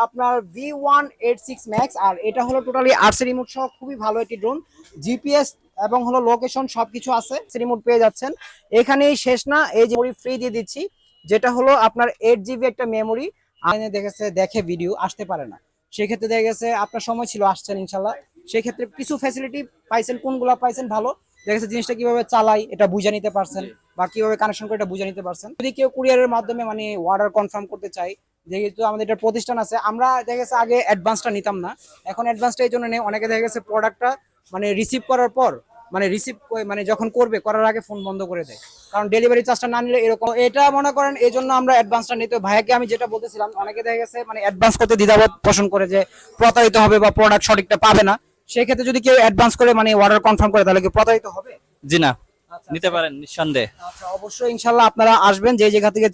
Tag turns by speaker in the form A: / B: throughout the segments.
A: আপনার V186 max, আর এটা হলো টোটালি আরসি রিমোট সহ খুবই ভালো একটি ড্রোন। জিপিএস এবং হলো লোকেশন সবকিছু আছে, রিমোট পেয়ে যাচ্ছেন। এখানেই শেষ না, এই যে ফ্রি দিয়ে দিচ্ছি, যেটা হলো আপনার 8 GB একটা মেমোরি। আইনে দেখেছে দেখে ভিডিও আসতে পারে না, সেক্ষেত্রে দেখা গেছে আপনার সময় ছিল, আসছেন ইনশাল্লাহ, সেক্ষেত্রে কিছু ফ্যাসিলিটি পাইছেন। কোনগুলো পাইছেন ভালো, দেখা গেছে জিনিসটা কিভাবে চালাই এটা বুঝে নিতে পারছেন, বা কিভাবে কানেকশন করে এটা বুঝে নিতে পারছেন। যদি কেউ কুরিয়ারের মাধ্যমে মানে অর্ডার কনফার্ম করতে চাই, যেহেতু আমাদের একটা প্রতিষ্ঠান আছে, আমরা দেখা গেছে আগে অ্যাডভান্সটা নিতাম না, এখন অ্যাডভান্সটা এই জন্য নেই। অনেকে দেখা গেছে প্রোডাক্টটা মানে রিসিভ করার পর মানে যখন করবে করার আগে ফোন বন্ধ করে দেয়, কারণ ডেলিভারি চার্জটা না নিলে এরকম। এটা মনে করেন এই জন্য আমরা অ্যাডভান্সটা নিতে। ভাইয়াকে আমি যেটা বলতেছিলাম, অনেকে দেখা গেছে মানে অ্যাডভান্স করতে দ্বিধাবোধ পোষণ করে যে প্রতারিত হবে বা প্রোডাক্ট সঠিকটা পাবে না। সেই ক্ষেত্রে যদি কেউ অ্যাডভান্স করে মানে অর্ডার কনফার্ম করে, তাহলে কি প্রতারিত হবে?
B: জি না,
A: আচ্ছা
B: নিতে পারেন নিঃসন্দেহে।
A: আচ্ছা, অবশ্যই ইনশাল্লাহ আপনারা আসবেন যে জায়গা থেকে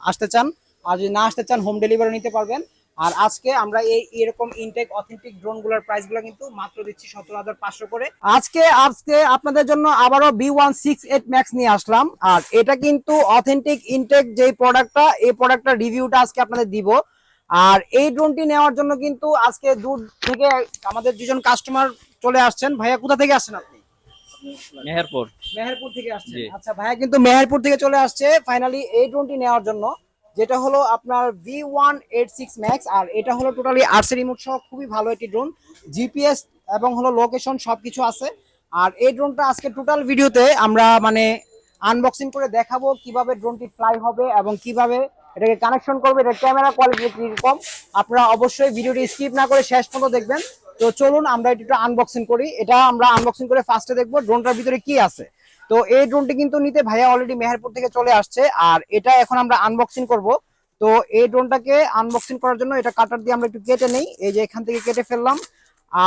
A: আসতে চান, আর যদি না আসতে চান হোম ডেলিভারি নিতে পারবেন। আর আজকে আমরা এরকম ইনটেক অথেন্টিক ড্রোন গুলোর প্রাইস গুলো কিন্তু মাত্র দিচ্ছি 17,500 করে। আজকে আজকে আপনাদের জন্য আবারও V168 ম্যাক্স নিয়ে আসলাম, আর এটা কিন্তু অথেন্টিক ইনটেক যেই প্রোডাক্টটা, এই প্রোডাক্টটার রিভিউটা আজকে আপনাদের দিব। আর এই ড্রোনটি নেওয়ার জন্য কিন্তু আজকে দূর থেকে আমাদের দুজন কাস্টমার চলে আসছেন। ভাইয়া কোথা থেকে আসছেন আপনি?
B: মেহেরপুর।
A: মেহেরপুর থেকে আসছেন।
B: জি।
A: আচ্ছা, ভাইয়া কিন্তু মেহেরপুর থেকে চলে আসছে ফাইনালি এই ড্রোনটি নেওয়ার জন্য, যেটা হলো আপনার V186 ম্যাক্স, আর এটা হলো টোটালি আরসি রিমোট সহ খুবই ভালো একটি ড্রোন। জিপিএস এবং হলো লোকেশন সবকিছু আছে। আর এই ড্রোনটা আজকে টোটাল ভিডিওতে আমরা মানে আনবক্সিং করে দেখাবো কিভাবে ড্রোনটি ফ্লাই হবে এবং কিভাবে এটাকে কানেকশন করবে, এটা ক্যামেরা কোয়ালিটি কিরকম। আপনারা অবশ্যই ভিডিওটি স্কিপ না করে শেষ পর্যন্ত দেখবেন। তো চলুন আমরা এটা আনবক্সিং করি। এটা আমরা আনবক্সিং করে ফার্স্টে দেখবো ড্রোনটার ভিতরে কি আছে। তো এই ড্রোনটি কিন্তু নিতে ভাইয়া অলরেডি মেহেরপুর থেকে চলে আসছে, আর এটা এখন আমরা আনবক্সিং করব। তো এই ড্রোনটাকে আনবক্সিং করার জন্য এটা কাটার দিয়ে আমরা একটু কেটে নেই, এই যে এখান থেকে কেটে ফেললাম।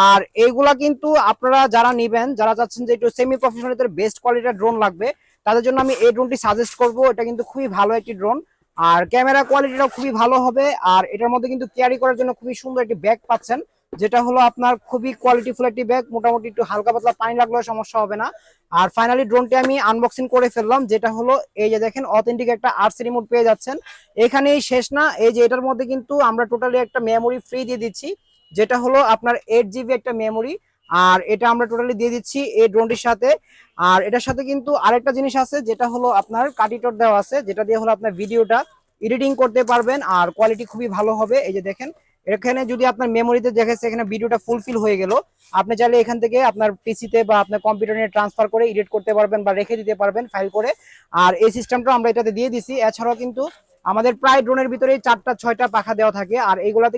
A: আর এইগুলা কিন্তু আপনারা যারা নিবেন, যারা চাচ্ছেন যে একটু সেমি প্রফেশনাল বেস্ট কোয়ালিটির ড্রোন লাগবে, তাদের জন্য আমি এই ড্রোনটি সাজেস্ট করব। এটা কিন্তু খুবই ভালো একটি ড্রোন, আর ক্যামেরা কোয়ালিটিটাও খুবই ভালো হবে। আর এটার মধ্যে কিন্তু ক্যারি করার জন্য খুবই সুন্দর একটি ব্যাগ পাচ্ছেন, যেটা হলো আপনার খুবই কোয়ালিটিফুল একটি ব্যাগ। মোটামুটি একটু হালকা পাতলা পানি লাগলেও সমস্যা হবে না। আর ফাইনালি ড্রোনটি আমি আনবক্সিং করে ফেললাম, যেটা হলো এই যে দেখেন অথেন্টিক একটা আরসি রিমোট পেয়ে যাচ্ছেন। এখানেই শেষ না, এই যে এটার মধ্যে কিন্তু আমরা টোটালি একটা মেমোরি ফ্রি দিয়ে দিচ্ছি, যেটা হলো আপনার 8 GB একটা মেমোরি। আর এটা আমরা টোটালি দিয়ে দিচ্ছি এই ড্রোনটির সাথে। আর এটার সাথে কিন্তু আরেকটা জিনিস আছে, যেটা হলো আপনার কাটিটর দেওয়া আছে, যেটা দিয়ে হলো আপনার ভিডিওটা এডিটিং করতে পারবেন, আর কোয়ালিটি খুবই ভালো হবে। এই যে দেখেন, এখানে যদি আপনার মেমোরিতে দেখেছে এখানে ভিডিওটা ফুলফিল হয়ে গেল, আপনি চাইলে এখান থেকে আপনার পিসিতে বা আপনার কম্পিউটারে ট্রান্সফার করে এডিট করতে পারবেন বা রেখে দিতে পারবেন ফাইল করে। আর এই সিস্টেমটা আমরা এটাতে দিয়ে দিছি। এছাড়াও কিন্তু আমাদের প্রায় ড্রোনের ভিতরে 4টা 6টা পাখা দেওয়া থাকে, আর এইগুলাতে